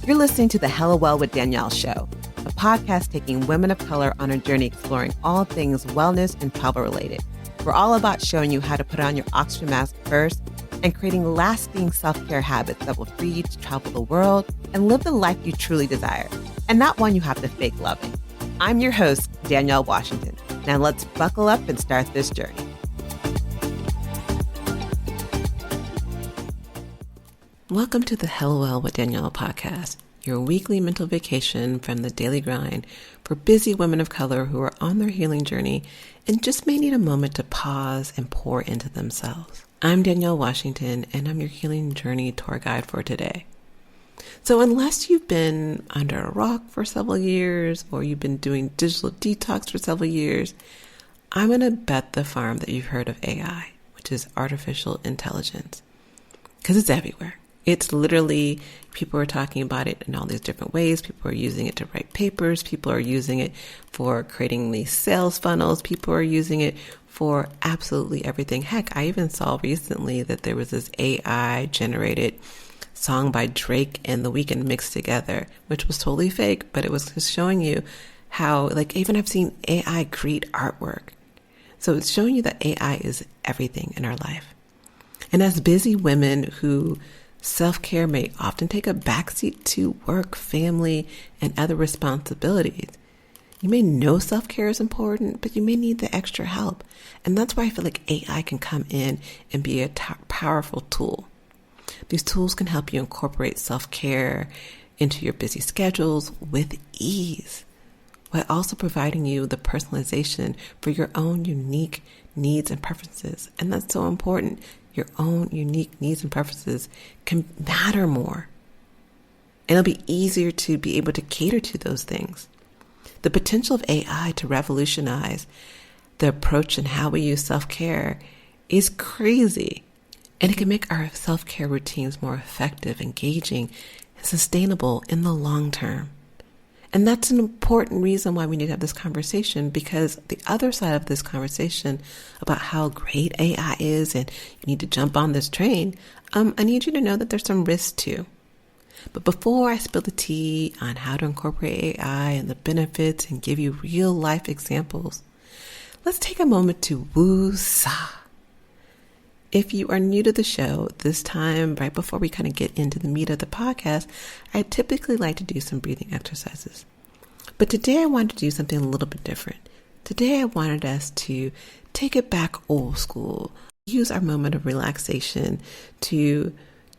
You're listening to the Hella Well with Danielle show, a podcast taking women of color on a journey exploring all things wellness and travel related. We're all about showing you how to put on your oxygen mask first and creating lasting self-care habits that will free you to travel the world and live the life you truly desire, and not one you have to fake loving. I'm your host, Danielle Washington. Now let's buckle up and start this journey. Welcome to the Hella Well with Danielle podcast, your weekly mental vacation from the daily grind for busy women of color who are on their healing journey and just may need a moment to pause and pour into themselves. I'm Danielle Washington, and I'm your healing journey tour guide for today. So unless you've been under a rock for several years or you've been doing digital detox for several years, I'm going to bet the farm that you've heard of AI, which is artificial intelligence, because it's everywhere. It's literally, people are talking about it in all these different ways. People are using it to write papers. People are using it for creating these sales funnels. People are using it for absolutely everything. Heck, I even saw recently that there was this AI generated song by Drake and The Weeknd mixed together, which was totally fake, but it was just showing you how, even I've seen AI create artwork. So it's showing you that AI is everything in our life. And as busy women who self-care may often take a backseat to work, family, and other responsibilities, you may know self-care is important, but you may need the extra help. And that's why I feel like AI can come in and be a powerful tool. These tools can help you incorporate self-care into your busy schedules with ease, while also providing you the personalization for your own unique needs and preferences. And that's so important. Your own unique needs and preferences can matter more. And it'll be easier to be able to cater to those things. The potential of AI to revolutionize the approach and how we use self-care is crazy. And it can make our self-care routines more effective, engaging, and sustainable in the long term. And that's an important reason why we need to have this conversation, because the other side of this conversation about how great AI is and you need to jump on this train, I need you to know that there's some risks too. But before I spill the tea on how to incorporate AI and the benefits and give you real life examples, let's take a moment to woo-sa. If you are new to the show, this time, right before we kind of get into the meat of the podcast, I typically like to do some breathing exercises. But today I wanted to do something a little bit different. Today I wanted us to take it back old school, use our moment of relaxation to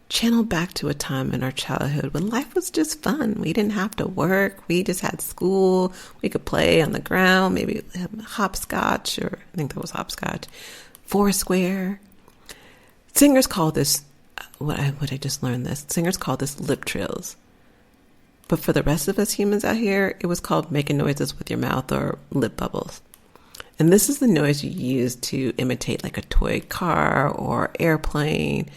channel back to a time in our childhood when life was just fun. We didn't have to work. We just had school. We could play on the ground, maybe hopscotch, or I think that was hopscotch, Foursquare. Singers call this, I just learned this, singers call this lip trills. But for the rest of us humans out here, it was called making noises with your mouth or lip bubbles. And this is the noise you use to imitate like a toy car or airplane.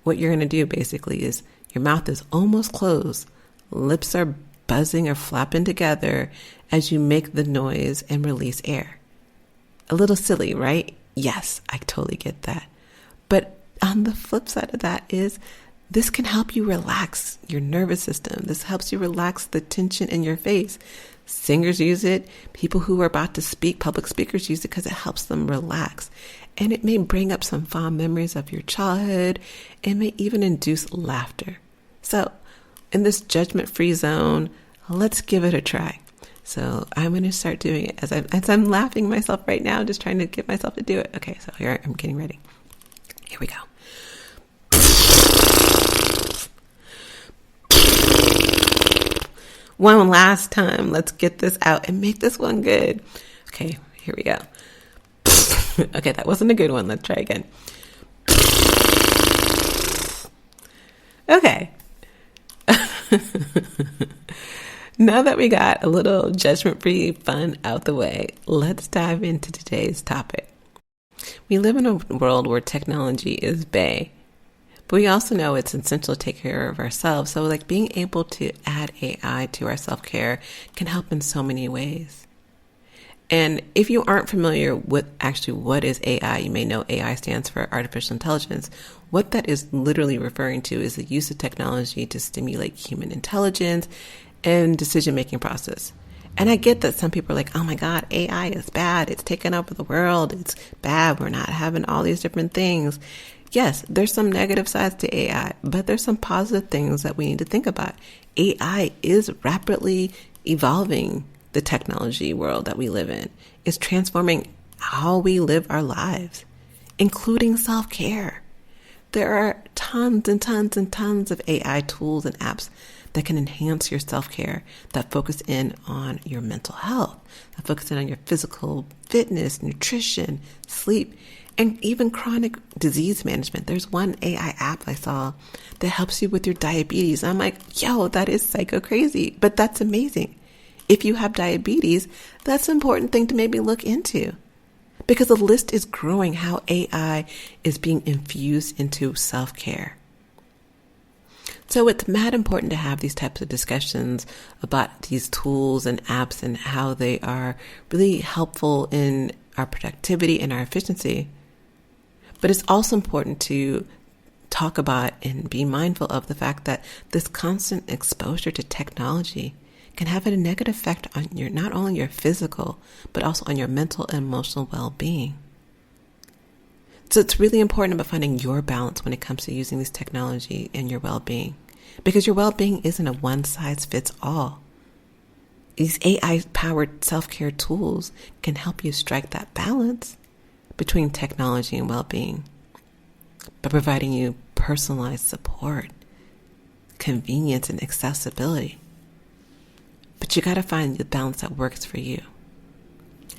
What you're going to do basically is your mouth is almost closed. Lips are buzzing or flapping together as you make the noise and release air. A little silly, right? Yes, I totally get that. But on the flip side of that is this can help you relax your nervous system. This helps you relax the tension in your face. Singers use it. People who are about to speak, public speakers use it because it helps them relax. And it may bring up some fond memories of your childhood. It may even induce laughter. So in this judgment-free zone, let's give it a try. So I'm going to start doing it as I'm laughing myself right now, just trying to get myself to do it. Okay, so here I'm getting ready. Here we go. One last time. Let's get this out and make this one good. Okay, here we go. Okay, that wasn't a good one. Let's try again. Okay. Now that we got a little judgment-free fun out the way, let's dive into today's topic. We live in a world where technology is bae, but we also know it's essential to take care of ourselves. So being able to add AI to our self-care can help in so many ways. And if you aren't familiar with actually what is AI, you may know AI stands for artificial intelligence. What that is literally referring to is the use of technology to stimulate human intelligence and decision-making process. And I get that some people are like, oh my God, AI is bad. It's taken over the world. It's bad. We're not having all these different things. Yes, there's some negative sides to AI, but there's some positive things that we need to think about. AI is rapidly evolving the technology world that we live in. It's transforming how we live our lives, including self-care. There are tons and tons and tons of AI tools and apps that can enhance your self-care, that focus in on your mental health, that focus in on your physical fitness, nutrition, sleep, and even chronic disease management. There's one AI app I saw that helps you with your diabetes. I'm like, yo, that is psycho crazy, but that's amazing. If you have diabetes, that's an important thing to maybe look into, because the list is growing how AI is being infused into self-care. So it's mad important to have these types of discussions about these tools and apps and how they are really helpful in our productivity and our efficiency. But it's also important to talk about and be mindful of the fact that this constant exposure to technology can have a negative effect on your, not only your physical, but also on your mental and emotional well-being. So it's really important about finding your balance when it comes to using this technology and your well-being, because your well-being isn't a one-size-fits-all. These AI-powered self-care tools can help you strike that balance between technology and well-being by providing you personalized support, convenience, and accessibility. But you got to find the balance that works for you.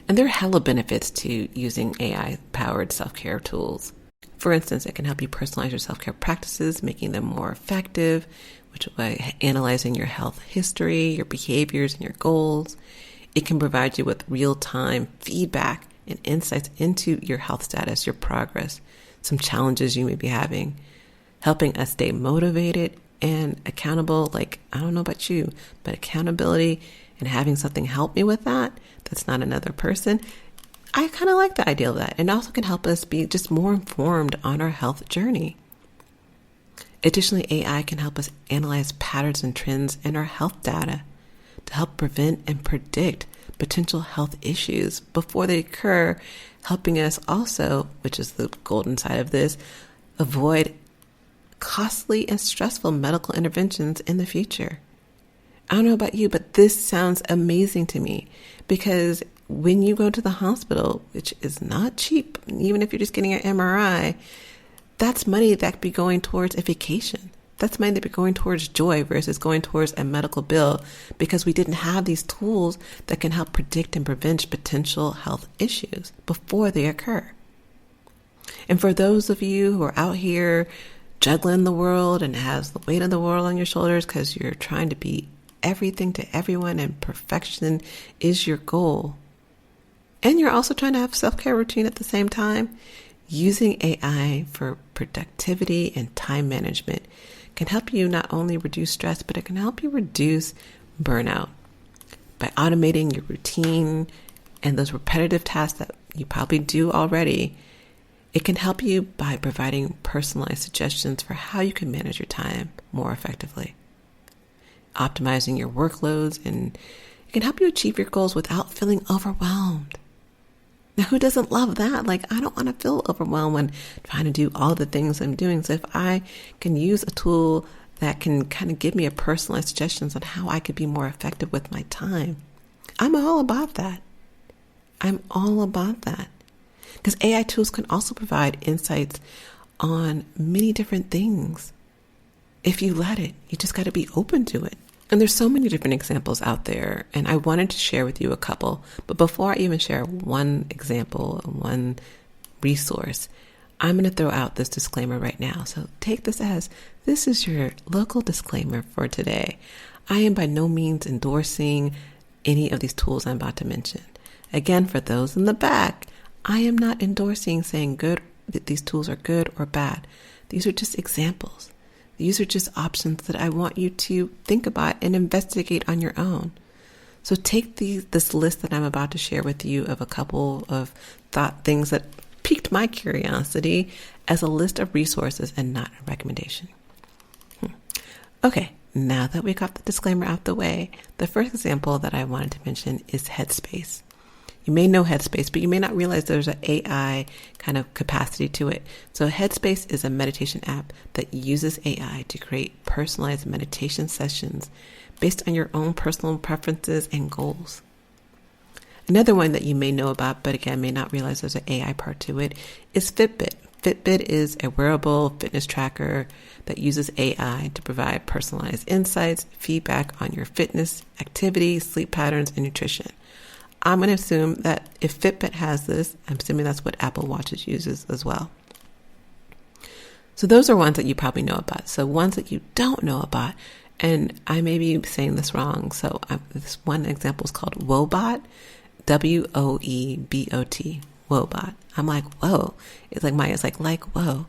And there are hella benefits to using AI-powered self-care tools. For instance, it can help you personalize your self-care practices, making them more effective, which by analyzing your health history, your behaviors, and your goals. It can provide you with real-time feedback and insights into your health status, your progress, some challenges you may be having, helping us stay motivated and accountable. Like, I don't know about you, but accountability and having something help me with that's not another person. I kind of like the idea of that. And also can help us be just more informed on our health journey. Additionally, AI can help us analyze patterns and trends in our health data to help prevent and predict potential health issues before they occur, helping us also, which is the golden side of this, avoid costly and stressful medical interventions in the future. I don't know about you, but this sounds amazing to me, because when you go to the hospital, which is not cheap, even if you're just getting an MRI, that's money that could be going towards a vacation. That's money that could be going towards joy versus going towards a medical bill, because we didn't have these tools that can help predict and prevent potential health issues before they occur. And for those of you who are out here juggling the world and has the weight of the world on your shoulders because you're trying to be everything to everyone and perfection is your goal, and you're also trying to have a self-care routine at the same time, using AI for productivity and time management can help you not only reduce stress, but it can help you reduce burnout by automating your routine and those repetitive tasks that you probably do already. It can help you by providing personalized suggestions for how you can manage your time more effectively, optimizing your workloads, and it can help you achieve your goals without feeling overwhelmed. Now, who doesn't love that? Like, I don't want to feel overwhelmed when trying to do all the things I'm doing. So if I can use a tool that can kind of give me a personalized suggestions on how I could be more effective with my time, I'm all about that. I'm all about that. Because AI tools can also provide insights on many different things. If you let it, you just got to be open to it. And there's so many different examples out there, and I wanted to share with you a couple. But before I even share one example, one resource, I'm going to throw out this disclaimer right now. So take this as this is your local disclaimer for today. I am by no means endorsing any of these tools I'm about to mention. Again, for those in the back, I am not endorsing saying that these tools are good or bad. These are just examples. These are just options that I want you to think about and investigate on your own. So take this list that I'm about to share with you of a couple of things that piqued my curiosity as a list of resources and not a recommendation. Okay, now that we got the disclaimer out the way, the first example that I wanted to mention is Headspace. You may know Headspace, but you may not realize there's an AI kind of capacity to it. So Headspace is a meditation app that uses AI to create personalized meditation sessions based on your own personal preferences and goals. Another one that you may know about, but again, may not realize there's an AI part to it, is Fitbit. Fitbit is a wearable fitness tracker that uses AI to provide personalized insights, feedback on your fitness, activity, sleep patterns, and nutrition. I'm going to assume that if Fitbit has this, I'm assuming that's what Apple Watches uses as well. So those are ones that you probably know about. So ones that you don't know about, and I may be saying this wrong. So this one example is called Woebot, Woebot, Woebot. I'm like, whoa. It's like Maya's like, whoa.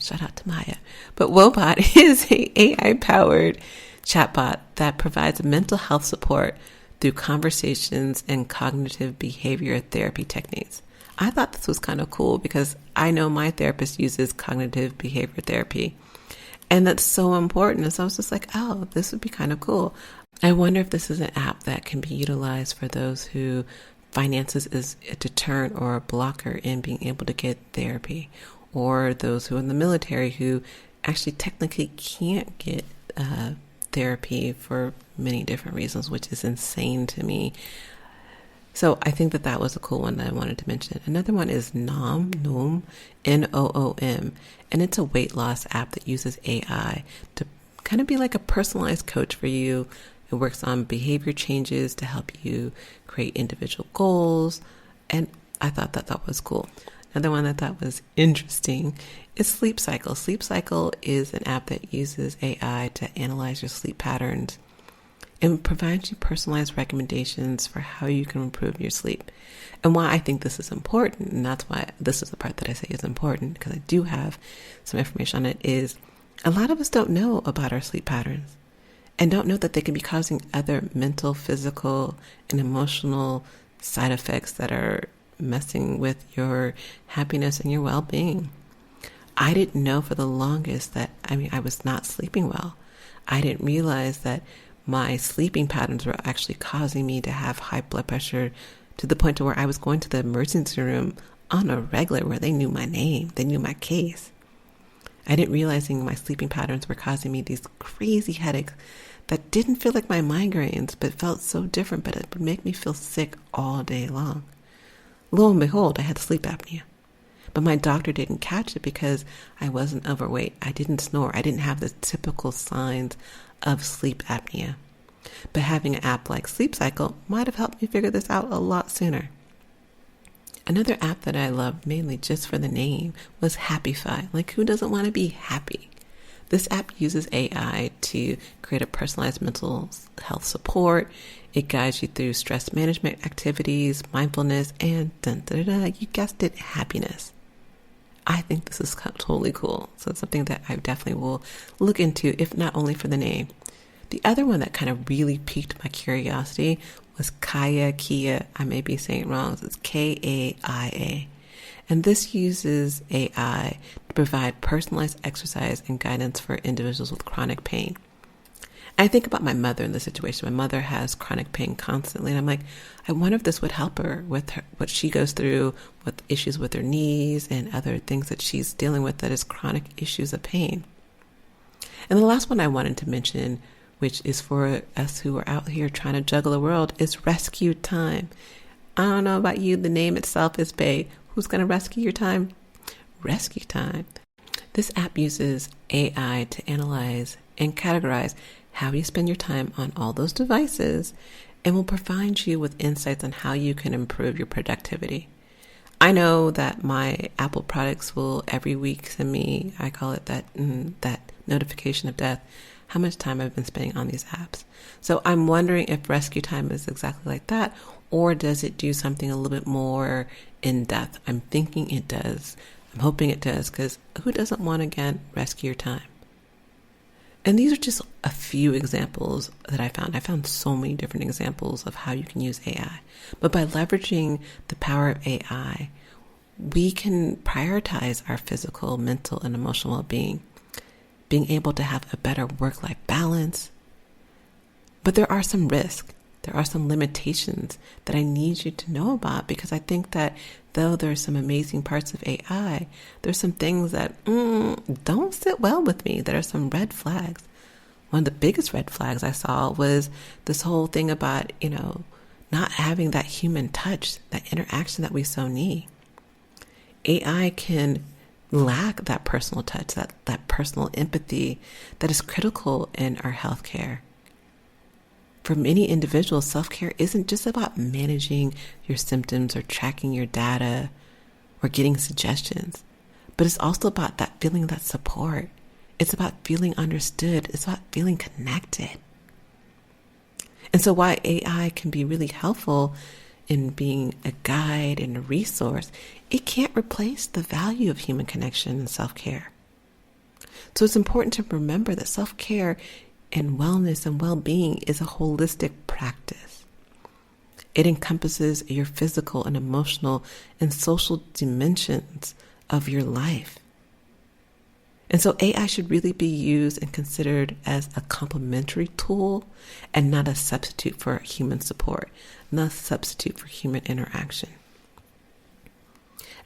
Shout out to Maya. But Woebot is an AI-powered chatbot that provides mental health support through conversations and cognitive behavior therapy techniques. I thought this was kind of cool because I know my therapist uses cognitive behavior therapy. And that's so important. And so I was just like, oh, this would be kind of cool. I wonder if this is an app that can be utilized for those who finances is a deterrent or a blocker in being able to get therapy, or those who are in the military who actually technically can't get therapy for many different reasons, which is insane to me. So I think that was a cool one that I wanted to mention. Another one is Noom, Noom, and it's a weight loss app that uses AI to kind of be like a personalized coach for you. It works on behavior changes to help you create individual goals, and I thought that was cool. Another one I thought was interesting is Sleep Cycle. Sleep Cycle is an app that uses AI to analyze your sleep patterns and provides you personalized recommendations for how you can improve your sleep. And why I think this is important, and that's why this is the part that I say is important, because I do have some information on it, is a lot of us don't know about our sleep patterns and don't know that they can be causing other mental, physical, and emotional side effects that are messing with your happiness and your well-being. I didn't know for the longest that, I was not sleeping well. I didn't realize that my sleeping patterns were actually causing me to have high blood pressure to the point to where I was going to the emergency room on a regular, where they knew my name, they knew my case. I didn't realize my sleeping patterns were causing me these crazy headaches that didn't feel like my migraines, but felt so different, but it would make me feel sick all day long. Lo and behold, I had sleep apnea. But my doctor didn't catch it because I wasn't overweight. I didn't snore. I didn't have the typical signs of sleep apnea. But having an app like Sleep Cycle might have helped me figure this out a lot sooner. Another app that I loved mainly just for the name was Happify. Like, who doesn't want to be happy? This app uses AI to create a personalized mental health support. It guides you through stress management activities, mindfulness, and you guessed it, happiness. I think this is totally cool. So it's something that I definitely will look into, if not only for the name. The other one that kind of really piqued my curiosity was Kia. I may be saying it wrong. It's Kaia. And this uses AI to provide personalized exercise and guidance for individuals with chronic pain. I think about my mother in this situation. My mother has chronic pain constantly, and I'm like, I wonder if this would help her with what she goes through with issues with her knees and other things that she's dealing with that is chronic issues of pain. And the last one I wanted to mention, which is for us who are out here trying to juggle the world, is Rescue Time. I don't know about you, the name itself is big. Who's going to rescue your time? Rescue Time. This app uses AI to analyze and categorize how you spend your time on all those devices and will provide you with insights on how you can improve your productivity. I know that my Apple products will every week send me, I call it that notification of death, how much time I've been spending on these apps. So I'm wondering if Rescue Time is exactly like that, or does it do something a little bit more in depth? I'm thinking it does. I'm hoping it does, because who doesn't want to, again, rescue your time? And these are just a few examples that I found. I found so many different examples of how you can use AI. But by leveraging the power of AI, we can prioritize our physical, mental, and emotional well-being, being able to have a better work-life balance. But there are some risks. There are some limitations that I need you to know about, because I think that though there's some amazing parts of AI, there's some things that don't sit well with me, that are some red flags. One of the biggest red flags I saw was this whole thing about, not having that human touch, that interaction that we so need. AI can lack that personal touch, that personal empathy that is critical in our healthcare. For many individuals, self-care isn't just about managing your symptoms or tracking your data or getting suggestions, but it's also about that feeling, that support. It's about feeling understood. It's about feeling connected. And so while AI can be really helpful in being a guide and a resource, it can't replace the value of human connection and self-care. So it's important to remember that self-care and wellness and well-being is a holistic practice. It encompasses your physical and emotional and social dimensions of your life. And so AI should really be used and considered as a complementary tool and not a substitute for human support, not a substitute for human interaction.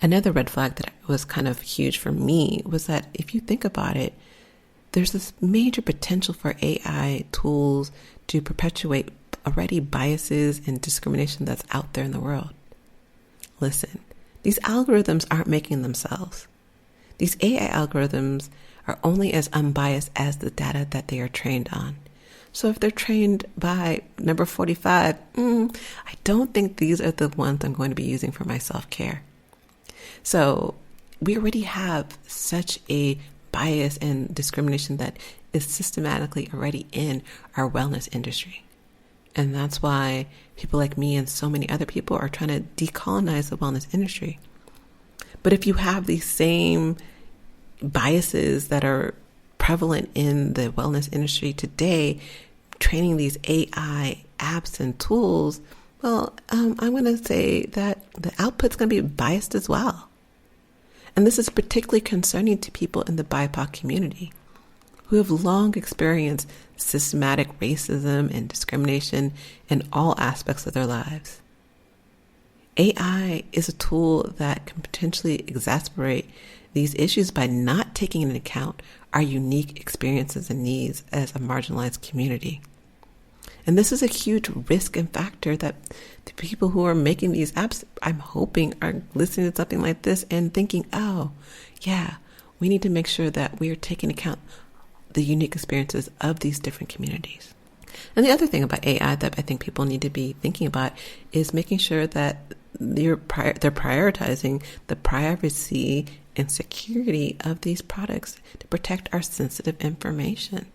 Another red flag that was kind of huge for me was that if you think about it, there's this major potential for AI tools to perpetuate already biases and discrimination that's out there in the world. Listen, these algorithms aren't making themselves. These AI algorithms are only as unbiased as the data that they are trained on. So if they're trained by number 45, I don't think these are the ones I'm going to be using for my self-care. So we already have such a bias and discrimination that is systematically already in our wellness industry. And that's why people like me and so many other people are trying to decolonize the wellness industry. But if you have these same biases that are prevalent in the wellness industry today, training these AI apps and tools, well, I'm going to say that the output's going to be biased as well. And this is particularly concerning to people in the BIPOC community who have long experienced systematic racism and discrimination in all aspects of their lives. AI is a tool that can potentially exacerbate these issues by not taking into account our unique experiences and needs as a marginalized community. And this is a huge risk and factor that the people who are making these apps, I'm hoping, are listening to something like this and thinking, oh, yeah, we need to make sure that we are taking into account the unique experiences of these different communities. And the other thing about AI that I think people need to be thinking about is making sure that they're prioritizing the privacy and security of these products to protect our sensitive information.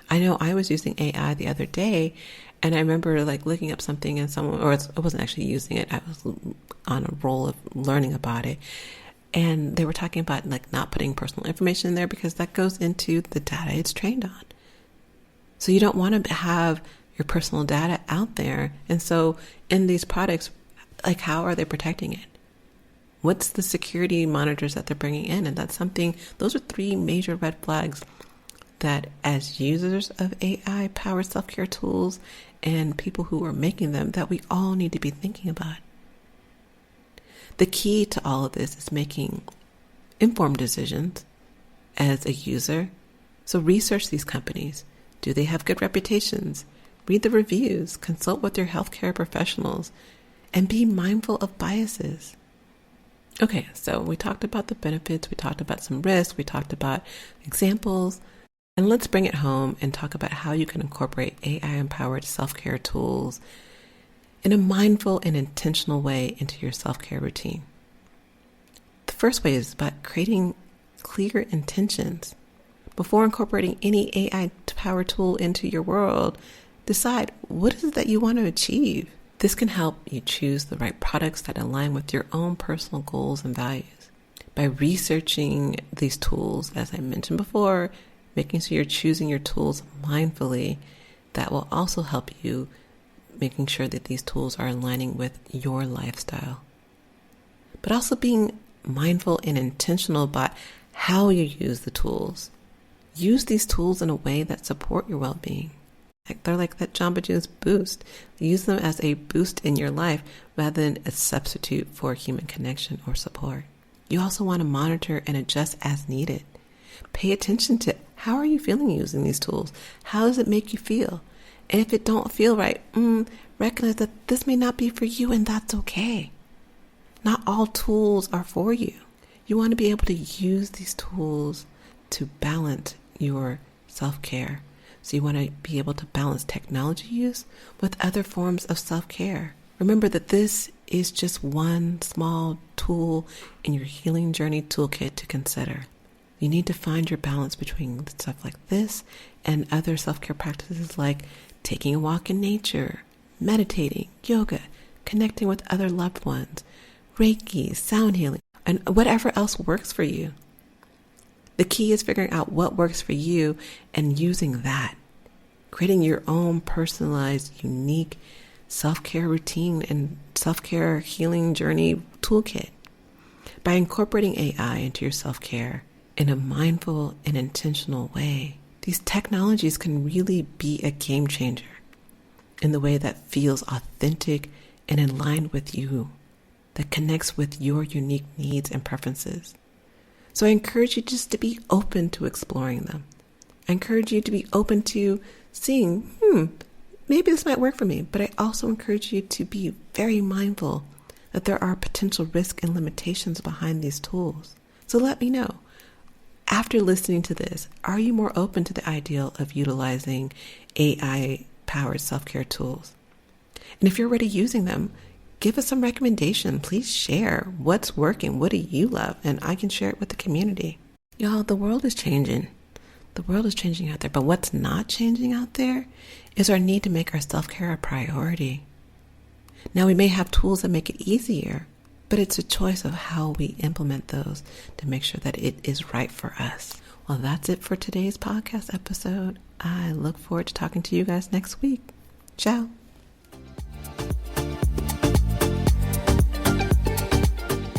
I know I was using AI the other day, and I remember looking up something and I wasn't actually using it. I was on a roll of learning about it. And they were talking about not putting personal information in there because that goes into the data it's trained on. So you don't want to have your personal data out there. And so in these products, how are they protecting it? What's the security monitors that they're bringing in? And those are 3 major red flags that as users of AI powered self-care tools and people who are making them, that we all need to be thinking about. The key to all of this is making informed decisions as a user. So research these companies. Do they have good reputations? Read the reviews, consult with your healthcare professionals, and be mindful of biases. Okay, so we talked about the benefits, we talked about some risks, we talked about examples, and let's bring it home and talk about how you can incorporate AI-empowered self-care tools in a mindful and intentional way into your self-care routine. The first way is about creating clear intentions. Before incorporating any AI-powered tool into your world, decide what is it that you want to achieve. This can help you choose the right products that align with your own personal goals and values. By researching these tools, as I mentioned before, making sure you're choosing your tools mindfully. That will also help you making sure that these tools are aligning with your lifestyle. But also being mindful and intentional about how you use the tools. Use these tools in a way that support your well-being. They're like that Jamba Juice boost. Use them as a boost in your life rather than a substitute for human connection or support. You also want to monitor and adjust as needed. Pay attention to how are you feeling using these tools? How does it make you feel? And if it don't feel right, recognize that this may not be for you, and that's okay. Not all tools are for you. You want to be able to use these tools to balance your self-care. So you want to be able to balance technology use with other forms of self-care. Remember that this is just one small tool in your healing journey toolkit to consider. You need to find your balance between stuff like this and other self-care practices like taking a walk in nature, meditating, yoga, connecting with other loved ones, Reiki, sound healing, and whatever else works for you. The key is figuring out what works for you and using that, creating your own personalized, unique self-care routine and self-care healing journey toolkit. By incorporating AI into your self-care in a mindful and intentional way, these technologies can really be a game changer in the way that feels authentic and in line with you, that connects with your unique needs and preferences. So I encourage you just to be open to exploring them. I encourage you to be open to seeing, maybe this might work for me, but I also encourage you to be very mindful that there are potential risks and limitations behind these tools. So let me know. After listening to this, are you more open to the ideal of utilizing AI-powered self-care tools? And if you're already using them, give us some recommendation. Please share what's working. What do you love? And I can share it with the community. Y'all, the world is changing. The world is changing out there. But what's not changing out there is our need to make our self-care a priority. Now, we may have tools that make it easier, but it's a choice of how we implement those to make sure that it is right for us. Well, that's it for today's podcast episode. I look forward to talking to you guys next week. Ciao.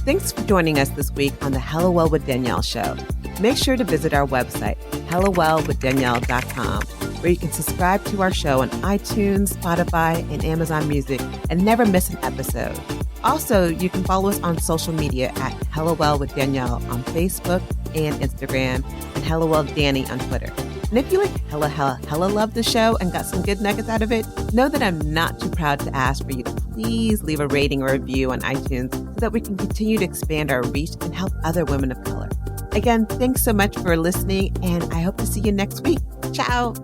Thanks for joining us this week on the Hello Well with Danielle show. Make sure to visit our website, hellowellwithdanielle.com, where you can subscribe to our show on iTunes, Spotify, and Amazon Music and never miss an episode. Also, you can follow us on social media at Hello Well with Danielle on Facebook and Instagram, and Hello Well Danny on Twitter. And if you hella love the show and got some good nuggets out of it, know that I'm not too proud to ask for you to please leave a rating or review on iTunes so that we can continue to expand our reach and help other women of color. Again, thanks so much for listening, and I hope to see you next week. Ciao.